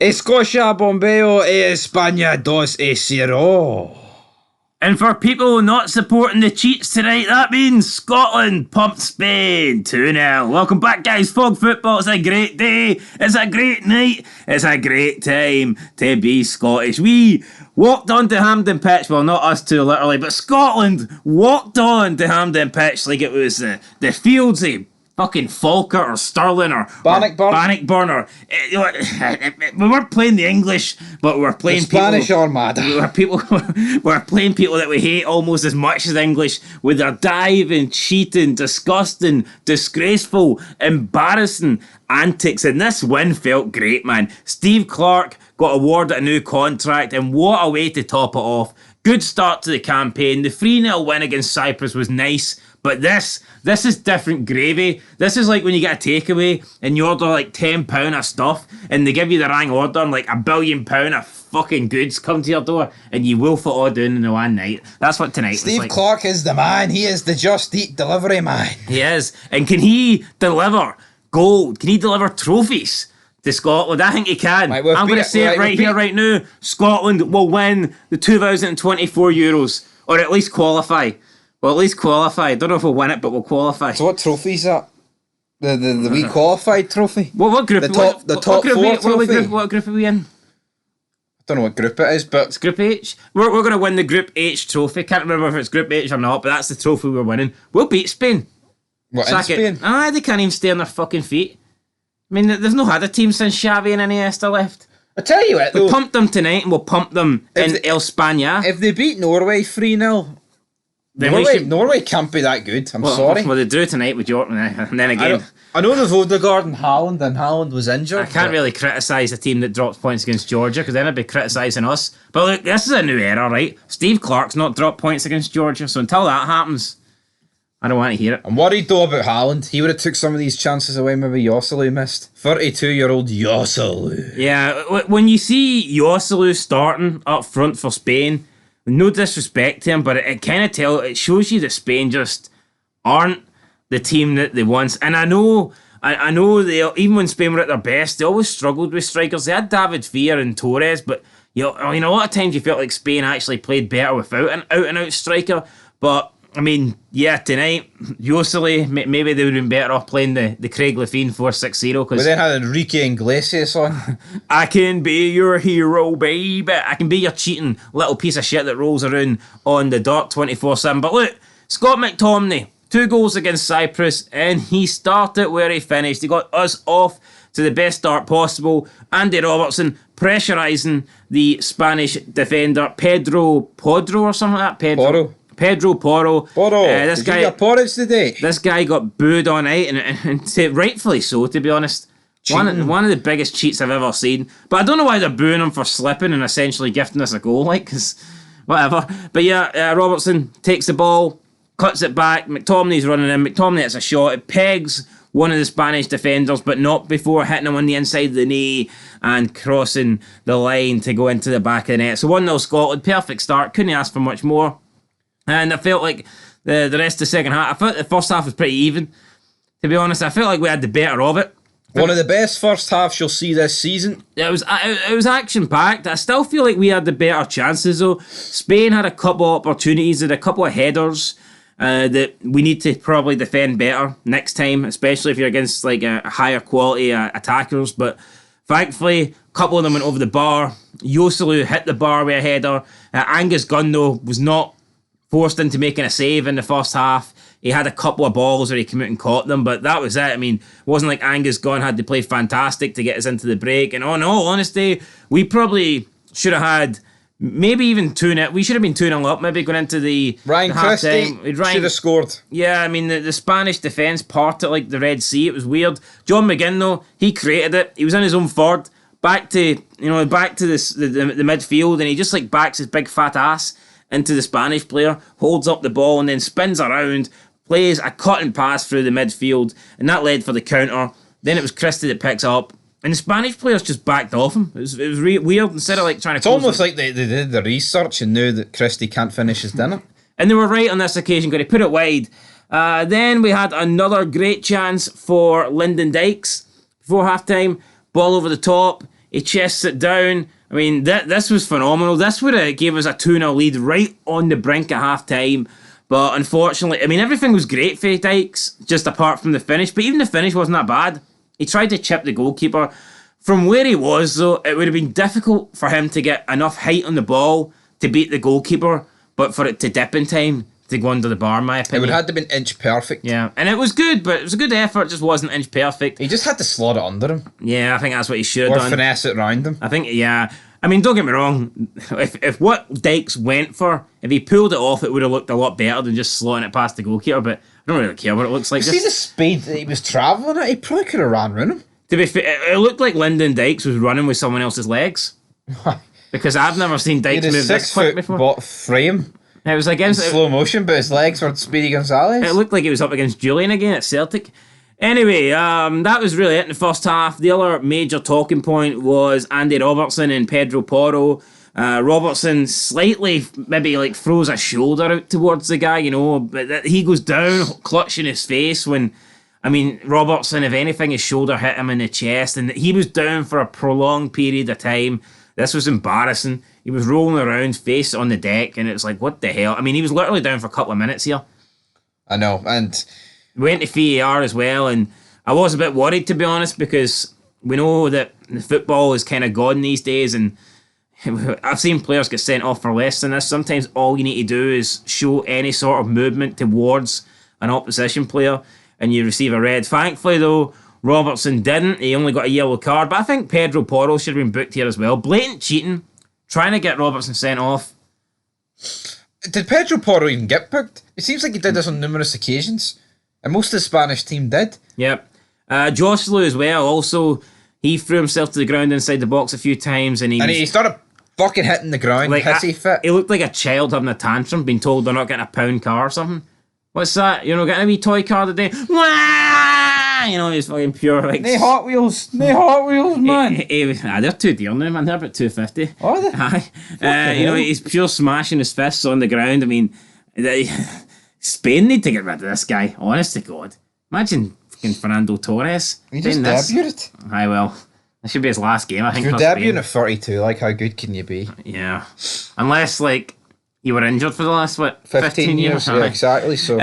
Escocia bombeo e España 2-0. And for people not supporting the cheats tonight, that means Scotland pumped Spain 2-0. Welcome back, guys. Fog football. It's a great day. It's a great night. It's a great time to be Scottish. We walked onto Hampden Pitch. Well, not us two, literally, but Scotland walked on to Hampden Pitch like it was the fields of fucking Falkirk or Stirling or Bannockburn. We weren't playing the English, but we were playing the Spanish Armada. We were playing people that we hate almost as much as English, with their diving, cheating, disgusting, disgraceful, embarrassing antics. And this win felt great, man. Steve Clarke got awarded a new contract, and what a way to top it off. Good start to the campaign. The 3-0 win against Cyprus was nice, but this is different gravy. This is like when you get a takeaway and you order like £10 of stuff and they give you the wrong order and like £1 billion of fucking goods come to your door and you wolf it all down in the one night. That's what tonight was like. Steve Clarke is the man. He is the Just Eat delivery man. He is. And can he deliver gold? Can he deliver trophies to Scotland? I think he can. Right, I'm going to say it right here, right now. Scotland will win the 2024 Euros, or at least qualify. Well, at least qualify. I don't know if we'll win it, but we'll qualify. So what trophy is that? The wee qualified trophy? Well, what group? The top four trophy? What group are we in? I don't know what group it is, but it's Group H. We're going to win the Group H trophy. Can't remember if it's Group H or not, but that's the trophy we're winning. We'll beat Spain. What, in Spain? They can't even stay on their fucking feet. I mean, they've not had a team since Xavi and Iniesta left. I tell you what, though, we pumped them tonight and we'll pump them in El España. If they beat Norway 3-0... Norway can't be that good. I'm sorry. Well, they drew tonight with York, and then again. I know they've Odegaard and Haaland was injured. I can't really criticise a team that drops points against Georgia, because then I'd be criticising us. But look, this is a new era, right? Steve Clarke's not dropped points against Georgia, so until that happens, I don't want to hear it. I'm worried though about Haaland. He would have took some of these chances away. Maybe Joselu missed. 32-year-old Joselu. Yeah, when you see Joselu starting up front for Spain, no disrespect to him, but it kind of it shows you that Spain just aren't the team that they once. And I know they, even when Spain were at their best, they always struggled with strikers. They had David Villa and Torres, but you know, a lot of times you felt like Spain actually played better without an out-and-out striker. But I mean, yeah, tonight, Joselu, maybe they would have been better off playing the Craig Levein 4-6-0. But then had Enrique Iglesias on. I can be your hero, baby. I can be your cheating little piece of shit that rolls around on the dot 24/7. But look, Scott McTominay, 2 goals against Cyprus, and he started where he finished. He got us off to the best start possible. Andy Robertson pressurising the Spanish defender, Pedro Porro or something like that. Pedro Porro. This guy got porridge today. This guy got booed all night, and rightfully so, to be honest. One of the biggest cheats I've ever seen. But I don't know why they're booing him for slipping and essentially gifting us a goal, like, because whatever. But yeah, Robertson takes the ball, cuts it back. McTominay's running in. McTominay hits a shot. It pegs one of the Spanish defenders, but not before hitting him on the inside of the knee and crossing the line to go into the back of the net. So 1-0 Scotland. Perfect start. Couldn't ask for much more. And I felt like the rest of the second half, I felt the first half was pretty even. To be honest, I felt like we had the better of it. One of the best first halves you'll see this season. It was action-packed. I still feel like we had the better chances, though. Spain had a couple of opportunities, had a couple of headers that we need to probably defend better next time, especially if you're against like a higher quality attackers. But thankfully, a couple of them went over the bar. Joselu hit the bar with a header. Angus Gunn, though, was not forced into making a save in the first half. He had a couple of balls where he came out and caught them, but that was it. I mean, it wasn't like Angus Gunn had to play fantastic to get us into the break. And in all honesty, we probably should have had maybe even 2-0. We should have been 2-0 up, maybe going into the Ryan Christie should have scored. Yeah, I mean, the Spanish defence parted like the Red Sea. It was weird. John McGinn, though, he created it. He was in his own third, back to the midfield, and he just like backs his big fat ass into the Spanish player, holds up the ball and then spins around, plays a cut and pass through the midfield, and that led for the counter. Then it was Christie that picks up, and the Spanish players just backed off him. It was weird. Instead of like trying to, it's almost like they did the research and knew that Christie can't finish his dinner. And they were right on this occasion, because he put it wide. Then we had another great chance for Lyndon Dykes before half time. Ball over the top. He chests it down. I mean, this was phenomenal. This would have gave us a 2-0 lead right on the brink at half-time. But unfortunately, I mean, everything was great for Dykes, just apart from the finish. But even the finish wasn't that bad. He tried to chip the goalkeeper. From where he was, though, it would have been difficult for him to get enough height on the ball to beat the goalkeeper, but for it to dip in time to go under the bar, in my opinion. It would have had to been inch perfect. Yeah, and it was good, but it was a good effort, just wasn't inch perfect. He just had to slot it under him. Yeah, I think that's what he should have Or done. finesse it round him. I think, yeah. I mean, don't get me wrong. If what Dykes went for, if he pulled it off, it would have looked a lot better than just slotting it past the goalkeeper, but I don't really care what it looks like. See the speed that he was travelling at? He probably could have ran round him. To be fair, it looked like Lyndon Dykes was running with someone else's legs. Because I've never seen Dykes move this quick before. Frame. It was against slow motion, but his legs were Speedy Gonzalez. It looked like he was up against Julian again at Celtic. Anyway, that was really it in the first half. The other major talking point was Andy Robertson and Pedro Porro. Robertson slightly maybe like throws a shoulder out towards the guy, you know, but he goes down clutching his face when, I mean, Robertson, if anything, his shoulder hit him in the chest, and he was down for a prolonged period of time. This was embarrassing. He was rolling around, face on the deck, and it was like, what the hell? I mean, he was literally down for a couple of minutes here. I know, and went to VAR as well, and I was a bit worried, to be honest, because we know that the football is kind of gone these days, and I've seen players get sent off for less than this. Sometimes all you need to do is show any sort of movement towards an opposition player, and you receive a red. Thankfully, though, Robertson didn't. He only got a yellow card, but I think Pedro Porro should have been booked here as well. Blatant cheating, trying to get Robertson sent off. Did Pedro Porro even get booked? It seems like he did this on numerous occasions, and most of the Spanish team did. Yep. Joselu as well, also, he threw himself to the ground inside the box a few times, and he started fucking hitting the ground, like, hissy fit. He looked like a child having a tantrum, being told they're not getting a £1 car or something. What's that? You're not getting a wee toy car today? Wah! You know, he's fucking pure like... Nae Hot Wheels, man. They're too dear now, man. They're about $250. Are they? Aye. You know, he's pure smashing his fists on the ground. I mean, Spain need to get rid of this guy. Honest to God. Imagine fucking Fernando Torres. He just debuted. Aye, well, this should be his last game, I think. If you're debuting at 32, like, how good can you be? Yeah. Unless, like, you were injured for the last, 15 years? Yeah, exactly. So,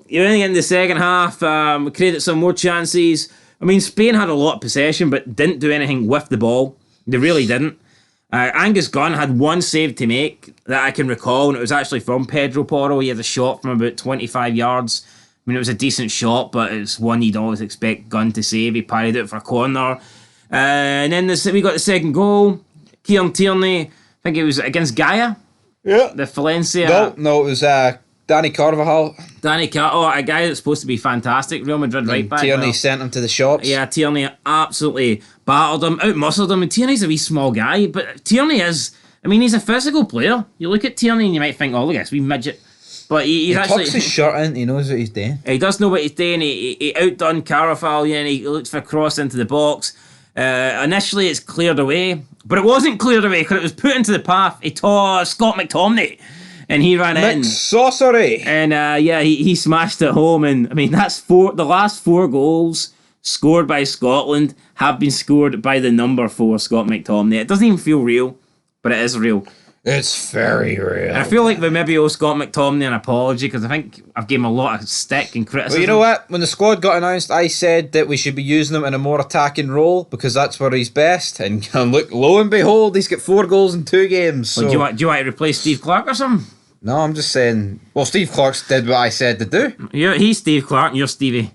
you're in the second half. We created some more chances. I mean, Spain had a lot of possession, but didn't do anything with the ball. They really didn't. Angus Gunn had one save to make that I can recall, and it was actually from Pedro Porro. He had a shot from about 25 yards. I mean, it was a decent shot, but it's one you'd always expect Gunn to save. He parried it for a corner. And then we got the second goal. Kieran Tierney, I think it was against Gaia. Yeah. The Valencia. No, it was Danny Carvajal. A guy that's supposed to be fantastic. Real Madrid right back. Tierney sent him to the shops. Yeah, Tierney absolutely battered him, out-muscled him. And Tierney's a wee small guy, but Tierney is, I mean, he's a physical player. You look at Tierney and you might think, oh, look at this wee midget. But he actually tucks his shirt in, he knows what he's doing. He does know what he's doing. He outdone Carafal, and he looks for a cross into the box. Initially, it's cleared away, but it wasn't cleared away because it was put into the path. He tore Scott McTominay, and he ran in. Sorcery. And he smashed it home. And I mean, that's the last 4 goals scored by Scotland have been scored by the number 4 Scott McTominay. It doesn't even feel real, but it is real. It's very real. And I feel like we maybe owe Scott McTominay an apology because I think I've given him a lot of stick and criticism. Well, you know what? When the squad got announced, I said that we should be using him in a more attacking role because that's where he's best. And look, lo and behold, he's got 4 goals in 2 games. So. Well, do you want to replace Steve Clark or something? No, I'm just saying. Well, Steve Clark did what I said to do. He's Steve Clark and you're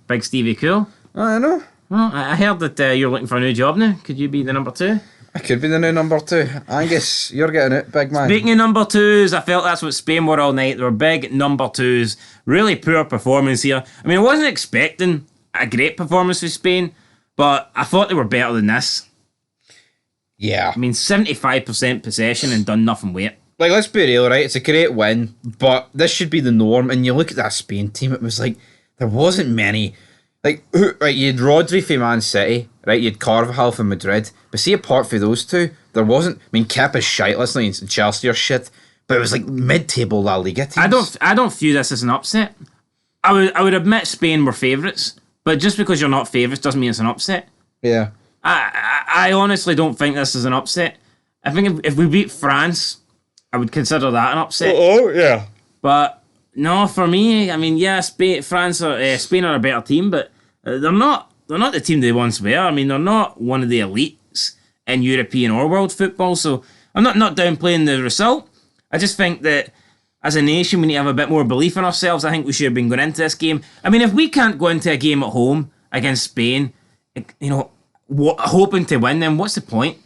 Big Stevie Cool. I know. Well, I heard that you're looking for a new job now. Could you be the number 2? I could be the new number 2. Angus, you're getting it, big man. Speaking of number 2s, I felt that's what Spain were all night. They were big number 2s. Really poor performance here. I mean, I wasn't expecting a great performance for Spain, but I thought they were better than this. Yeah. I mean, 75% possession and done nothing with it. Like, let's be real, right? It's a great win, but this should be the norm. And you look at that Spain team, it was like, there wasn't many. Like, right, you had Rodri from Man City, right? You had Carvajal from Madrid. But see, apart from those two, there wasn't. I mean, Kepa's shite, listen, and Chelsea are shit. But it was like mid-table La Liga teams. I don't view this as an upset. I would admit Spain were favourites, but just because you're not favourites doesn't mean it's an upset. Yeah. I honestly don't think this is an upset. I think if we beat France, I would consider that an upset. Oh yeah. But no, for me, I mean, yeah, Spain are a better team, but they're not the team they once were. I mean, they're not one of the elites in European or world football. So I'm not downplaying the result. I just think that as a nation, we need to have a bit more belief in ourselves. I think we should have been going into this game. I mean, if we can't go into a game at home against Spain, hoping to win, then what's the point?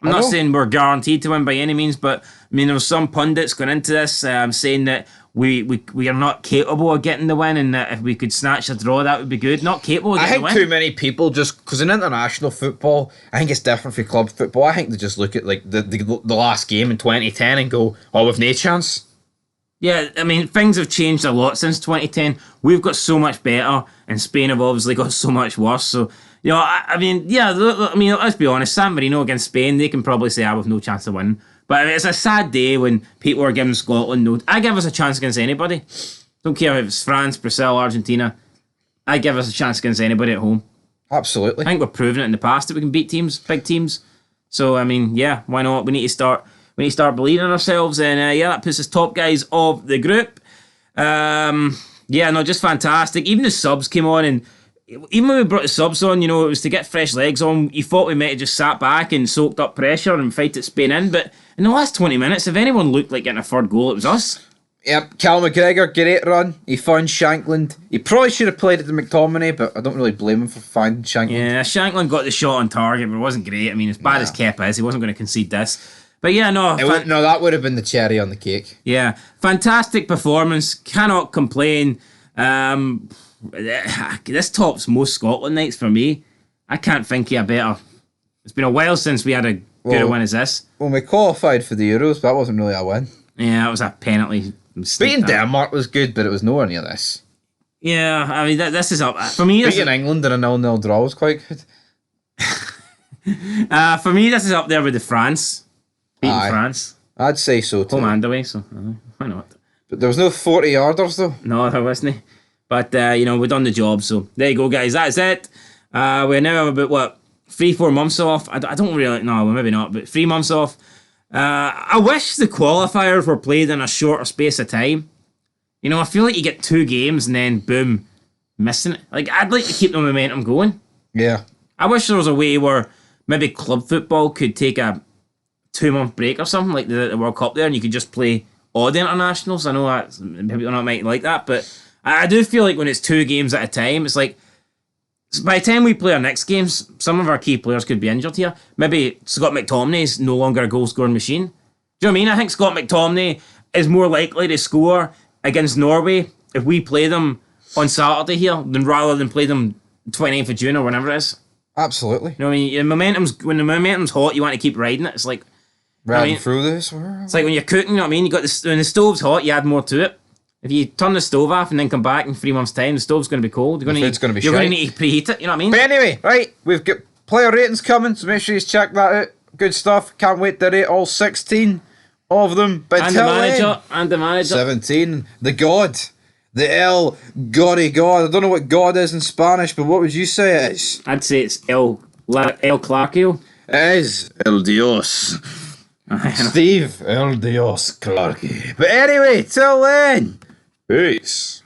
I'm not saying we're guaranteed to win by any means, but I mean, there was some pundits going into this saying that we are not capable of getting the win, and that if we could snatch a draw, that would be good. Not capable of getting the win. I think too many people just, because in international football, I think it's different for club football. I think they just look at like the last game in 2010 and go, "Oh, we've no chance." Yeah, I mean, things have changed a lot since 2010. We've got so much better, and Spain have obviously got so much worse. So, I mean, let's be honest. San Marino against Spain, they can probably say, we've no chance to win. But I mean, it's a sad day when people are giving Scotland no. I give us a chance against anybody. Don't care if it's France, Brazil, Argentina. I give us a chance against anybody at home. Absolutely. I think we've proven it in the past that we can beat teams, big teams. So, I mean, yeah, why not? We need to start believing in ourselves, and that puts us top guys of the group. Just fantastic. Even the subs came on, and even when we brought the subs on, it was to get fresh legs on. You thought we might have just sat back and soaked up pressure and fight at Spain in, but in the last 20 minutes, if anyone looked like getting a third goal, it was us. Yep, Cal McGregor, great run. He found Shankland. He probably should have played it to McTominay, but I don't really blame him for finding Shankland. Yeah, Shankland got the shot on target, but it wasn't great. I mean, as bad as Kepa is, he wasn't going to concede this. But yeah, that would have been the cherry on the cake. Yeah, fantastic performance. Cannot complain. This tops most Scotland nights for me. I can't think of a better. It's been a while since we had a good win as this. When we qualified for the Euros, that wasn't really a win. Yeah, it was a penalty. Beating Denmark was good, but it was nowhere near this. Yeah, I mean, this is up. For me, beating England in a 0-0 draw was quite good. For me, this is up there with the France. Beating France. I'd say so too. Home and away, so why not? But there was no 40-yarders though. No, there wasn't. But, we've done the job, so there you go, guys. That's it. We now have about, 3-4 months off. I don't really... No, maybe not, but 3 months off. I wish the qualifiers were played in a shorter space of time. I feel like you get 2 games and then, boom, missing it. Like, I'd like to keep the momentum going. Yeah. I wish there was a way where maybe club football could take a 2-month break or something, like the World Cup there, and you could just play odd internationals. I know that people not might like that, but I do feel like when it's 2 games at a time, it's like by the time we play our next games, some of our key players could be injured here. Maybe Scott McTominay is no longer a goal-scoring machine. Do you know what I mean? I think Scott McTominay is more likely to score against Norway if we play them on Saturday here rather than play them 29th of June or whenever it is. Absolutely. You know what I mean? When the momentum's hot, you want to keep riding it. It's like riding through this. It's like when you're cooking. You know what I mean? When the stove's hot, you add more to it. If you turn the stove off and then come back in 3 months' time, the stove's going to be cold. You're going to need to preheat it. You know what I mean? But anyway, right, we've got player ratings coming, so make sure you check that out. Good stuff. Can't wait to rate all 16 of them. But and the manager. 17. The God. The El Gory God. I don't know what God is in Spanish, but what would you say it is? I'd say it's El Clarkio. It is El Dios. Steve El Dios Clarky. But anyway, till then. Peace.